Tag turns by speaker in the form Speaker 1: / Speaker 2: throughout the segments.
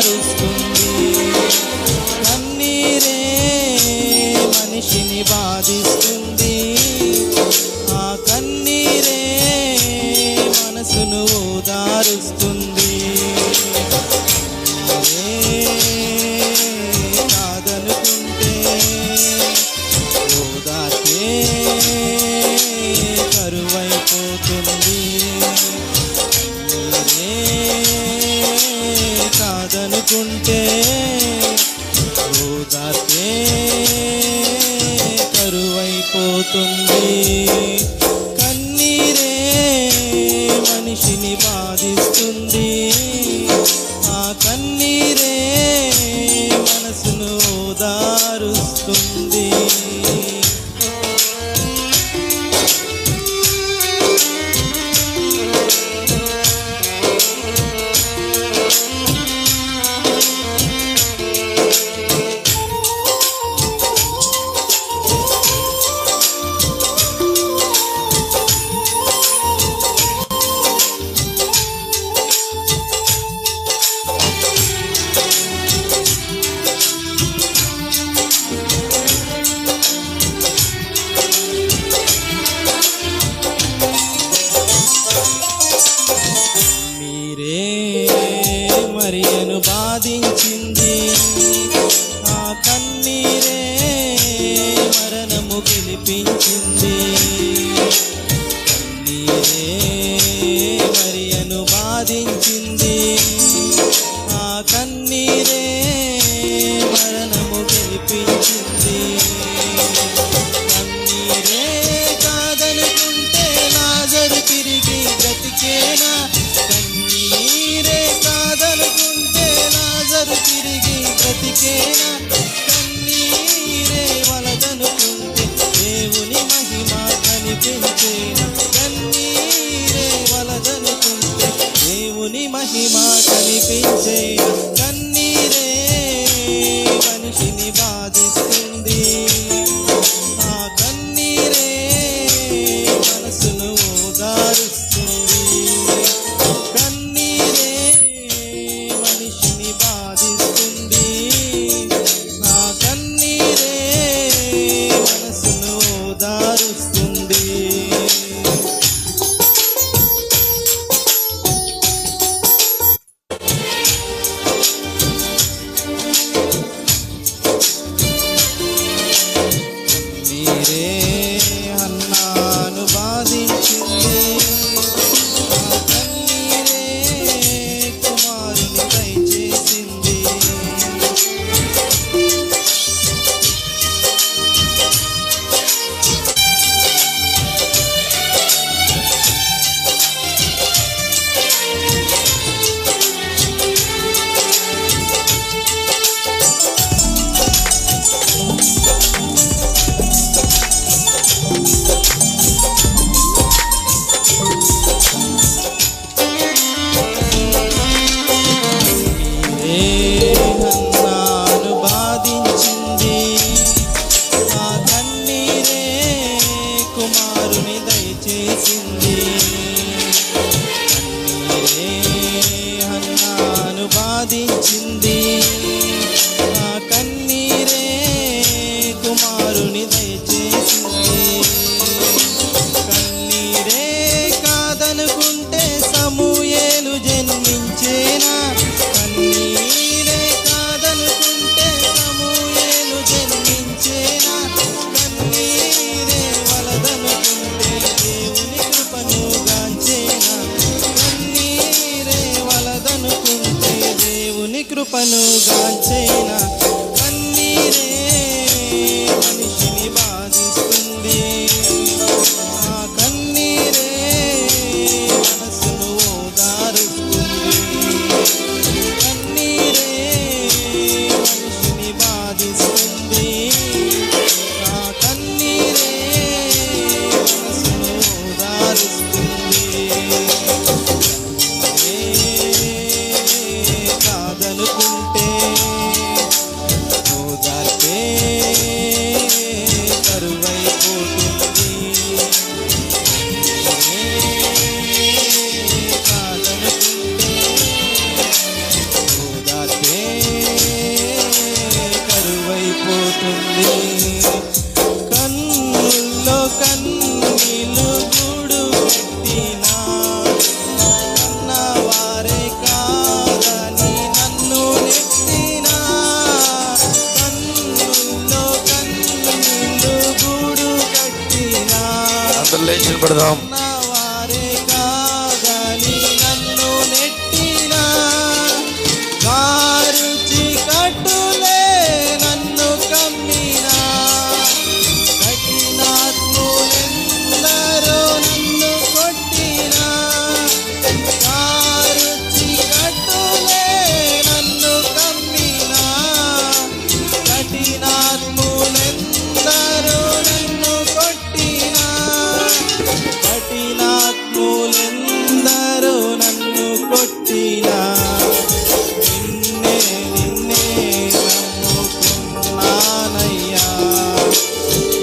Speaker 1: ఓదారుస్తుంది. కన్నీరే మనిషిని బాధిస్తుంది, ఆ కన్నీరే మనసును ఓదారుస్తుంది. కాదనుకుంటే ఓదార్చే కరువైపోతుంది. కాదనుకుంటే ఓదార్చే కరువైపోతుంది. కన్నీరే మనిషిని బాధిస్తుంది, ఆ కన్నీరే మనసును ఓదారుస్తుంది. మరియను బాధించింది, ఆ కన్నీరే మరణము గెలిపించింది. కన్నీరే మరియను బాధించింది, ఆ కన్నీరే మరణము గెలిపించింది. కన్నీరే కాదనుకుంటే లాజరు తిరిగి బ్రతికేనా, కన్నీరే కాదనుకుంటే లాజరు తిరిగి బ్రతికేనా, కన్నీరే వలదనుకుంటే దేవుని మహిమ కనిపించేనా, కన్నీరే వలదనుకుంటే దేవుని మహిమ కనిపించేనా. కన్నీరే మనిషిని బాధిస్తుంది, ఆ కన్నీరే మనసును ఓదారుస్తుంది. కన్నీరే మనిషిని బాధిస్తుంది, ఆ కన్నీరే మనసును ఓదారుస్తుంది. కన్నీరే అన్నాను బాధించింది, ఆ కన్నీరే కుమారుని దయచేసింది. అన్నాను బాధించింది, ఆ కన్నీరే కుమారుని దయచేసింది. కన్నీరే అన్నాను బాధించింది, ఆ కన్నీరే కుమారుని దయచేసింది. కన్నీరే కాదనుకుంటే సమూయేలు జన్మించేనా, కన్నీరే కాదనుకుంటే సమూయేలు జన్మించేనా, కన్నీరే వలదనుకుంటే దేవుని కృపను గాంచేనా, కన్నీరే వలదనుకుంటే దేవుని కృపను గాంచేనా. కన్నీరే మనిషిని బాధిస్తుంది, ఆ కన్నీరే మనసును ఓదారుస్తుంది. కన్నీరే మనిషిని బాధిస్తుంది, ఆ కన్నీరే మనసును ఓదారుస్తుంది. కాదనుకుంటే
Speaker 2: డెడికేషన్ పెడదాం.
Speaker 1: వారే కాదని నన్ను నెట్టిన కారుచి కట్టులే నన్ను కమ్మిన కఠినాత్ములెందరో నన్ను కొట్టిన కారుచి కట్టులే నన్ను కమ్మిన కఠినాత్ములెందరో నన్ను కొట్టిన కఠినాత్ములెందరో నన్ను కొట్టిన నిన్నే నిన్నే నమ్ముకున్నానయ్యా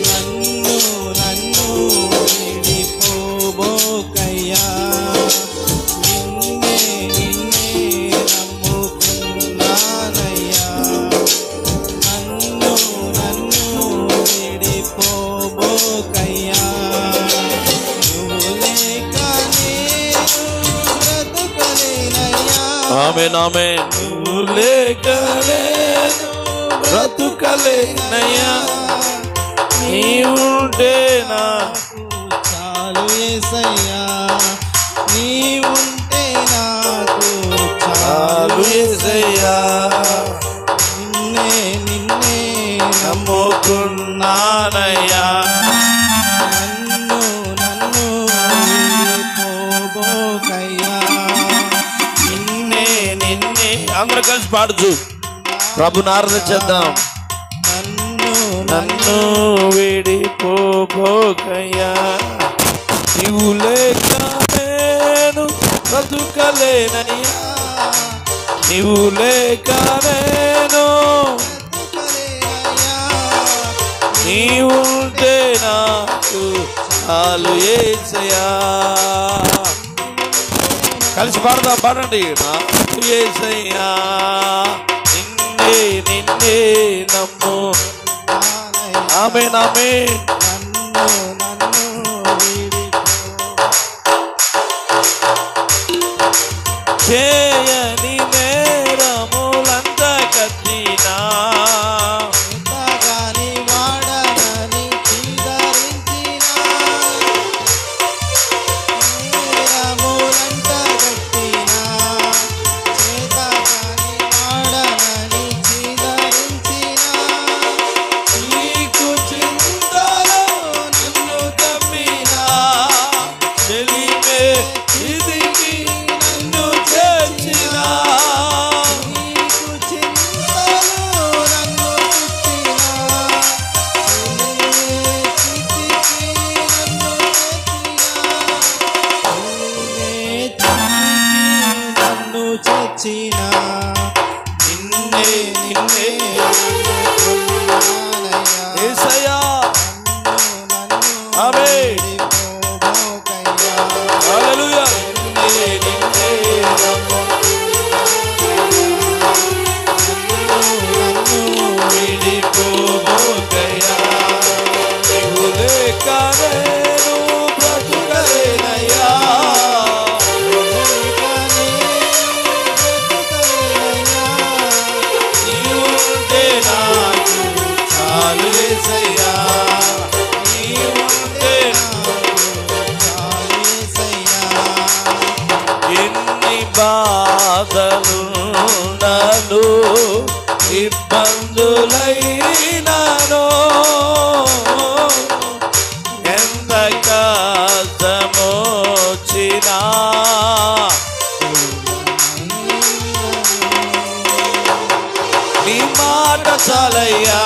Speaker 1: నన్ను నన్ను విడిపోబోకయ్యా నిన్నే నిన్నే నమ్ముకున్నానయ్యా నన్ను నన్ను విడిపోబోకయ్యా నువ్వు లేక నేను బ్రతుకలేనయ్యా
Speaker 2: ఆమేన్ ఆమేన్. నువ్వు లేక నేను బ్రతుకలేనయ్యా, నీవుంటే నాకు
Speaker 1: చాలు యేసయ్యా నీవుంటే నాకు
Speaker 2: చాలు యేసయ్యా.
Speaker 1: నిన్నే నిన్నే
Speaker 2: నమ్ముకున్నానయ్యా,
Speaker 1: నన్ను నన్ను విడిపోబోకయ్యా
Speaker 2: నిన్నే నిన్నే. అందరూ కలిసి పాడుచు ప్రభుని ఆరాధన చేద్దాం.
Speaker 1: నన్ను
Speaker 2: నన్ను విడిపోబోకయ్యా, నీవు లేక నేను బ్రతుకలేనయ్యా, నీవు లేక నేను
Speaker 1: బ్రతుకలేనయ్యా
Speaker 2: నీవుంటే నాకు చాలు యేసయ్యా. కలిసి పాడదాం, పాడండి. నాకు యేసయ్యా, నిన్నే నిన్నే నమ్ము. ఆమేన్ ఆమేన్.
Speaker 1: నన్ను నన్ను విడిపో
Speaker 2: చేయని నేరములంత కట్టినా
Speaker 1: ఎంతగాని వాడనని చీదరించిన నేరములంట గట్టిన చేతగాని వాడనని చీదరించిన
Speaker 2: నీకు చింతలో నన్ను తప్పినా చెలిమే ఇదికి నన్ను చేర్చినా
Speaker 1: నీకు చింతలు నన్ను పుట్టిన నిన్నే నిన్నే
Speaker 2: యేసయ్యా. ఆమేన్. హల్లెలూయా. నిన్నే నిన్నే నమ్ము. విడిపోబోకయ్యా, నీవు లేక నేను బ్రతుకలేనయ్యా, నీవుంటే నాకు చాలు యేసయ్యా, నీవుంటే ఎన్ని బాధలున్నను ఇబ్బందులైనను ఎంత కష్టమొచ్చినా నీ మాట చాలయ్యా,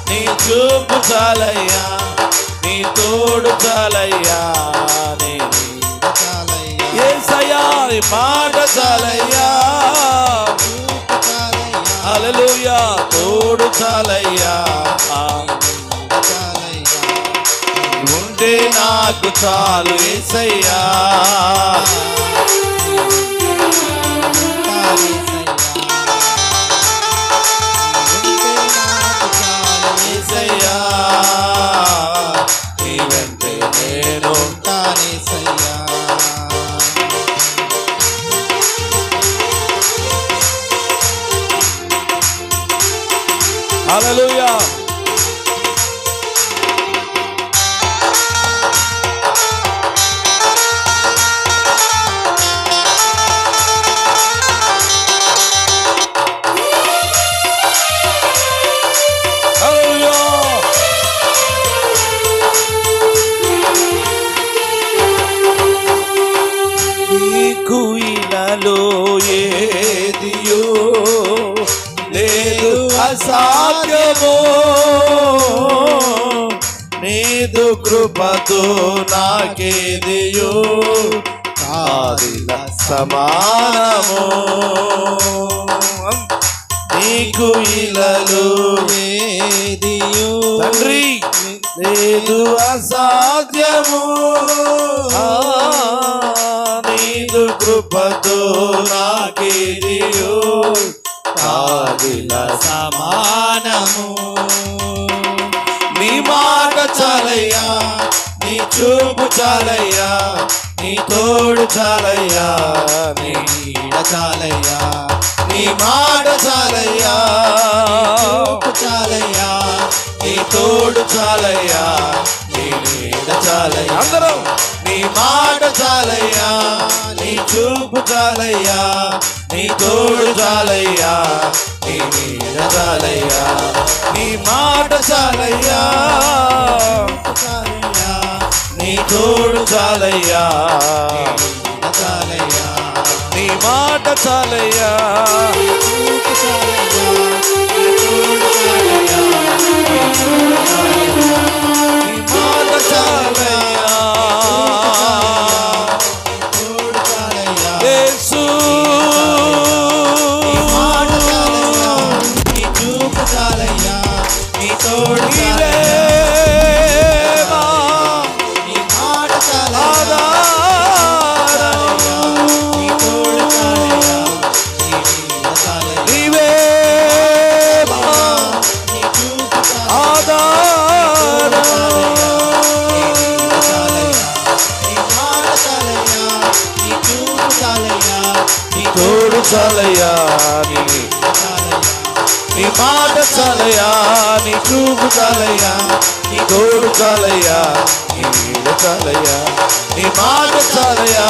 Speaker 2: నీ చూపు చాలయ్యా, నీ తోడు చాలయ్యా, నీ యేసయ్యా, నీ మాట చాలయ్యా. హల్లెలూయా. తోడు చాలయ్యా, ఉంటే నాకు చాలు యేసయ్యా. యేసయ్యా, నీ వెంటే నేను హల్లెలూయా. ఇలలో ఏదియో లేదు అసాధ్యమో, నీదు కృపతో నాకేదియో కాదిల సమానము. నీకు ఇలలో
Speaker 1: ఏదియో
Speaker 2: తండ్రి లేదు అసాధ్యము, నీదు కృపతో నాకేదియో కాదిల
Speaker 1: సమానము.
Speaker 2: నీ మాట చాలయ్యా, నీ చూపు చాలయ్యా, నీ తోడు చాలయ్యా, నీ
Speaker 1: నీడ చాలయ్యా,
Speaker 2: నీ మాట చాలయ్యా,
Speaker 1: చూపు చాలయ్యా,
Speaker 2: నీ తోడు చాలయ్యా, నీ నీడ చాలయ్యా. అందరం నీ మాట చాలయ్యా, నీ చూపు చాలయ్యా, నీ తోడు చాలయ్యా, నీ నీడ చాలయ్యా. నీ మాట చాలయ్యా,
Speaker 1: చాలయ్యా,
Speaker 2: నీ తోడు చాలయ్యా,
Speaker 1: నీడ చాలయ్యా,
Speaker 2: నీ మాట చాలయ్యా,
Speaker 1: చూపు చాలయ్యా, తోడు చాలయ్యా,
Speaker 2: నీ మాట చాలయ్యా.
Speaker 1: తోడు చాలయ్యా,
Speaker 2: యేసు
Speaker 1: నీ మాట చాలయ్యా, నీ చూపు చాలయ్యా, నీ తోడు చాలయ్యా,
Speaker 2: నీవేమా
Speaker 1: నీ మాట చాలయ్యా,
Speaker 2: ఆధారం,
Speaker 1: నీ తోడు చాలయ్యా, నీ నీడ చాలయ్యా,
Speaker 2: నీవేమా
Speaker 1: నీ చూపు చాలయ్యా,
Speaker 2: ఆధారం, తోడు చాలయ్యా, నీ మాట చాలయ్యా, నీ చూపు చాలయ్యా, నీ తోడు చాలయ్యా, నీ నీడ చాలయ్యా. నీ మాట చాలయ్యా,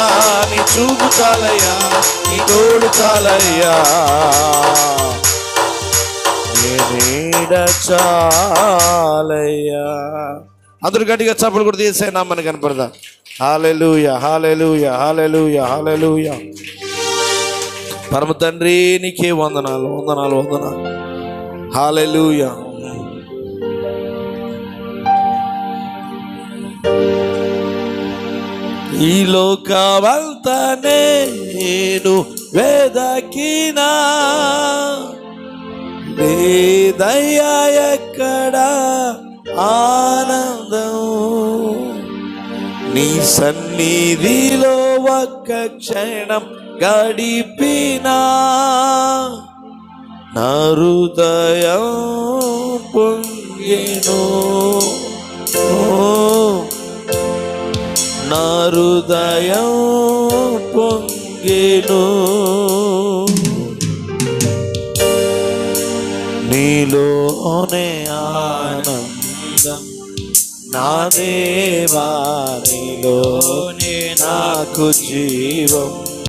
Speaker 2: నీ చూపు చాలయ్యా, నీ తోడు చాలయ్యా, నీ నీడ చాలయ్యా. అందరూ గట్టిగా చప్పలు కూడా తీసే నామని కనపడదా. హల్లెలూయా, హల్లెలూయా, హల్లెలూయా, హల్లెలూయా. పరమ తండ్రి నీకే వందనాలు, వందనాలు, వందనాలు. హల్లెలూయా. ఈ లోకమంతా నేను వెదకినా లేదయ్యా ఎక్కడ ఆనందం, నీ సన్నిధిలో ఒక్క క్షణం గడిపినా నా హృదయం పొంగెను, నా హృదయం పొంగెను, నీలోనే ఆనందం నా దేవా, నీలోనే నాకు జీవం,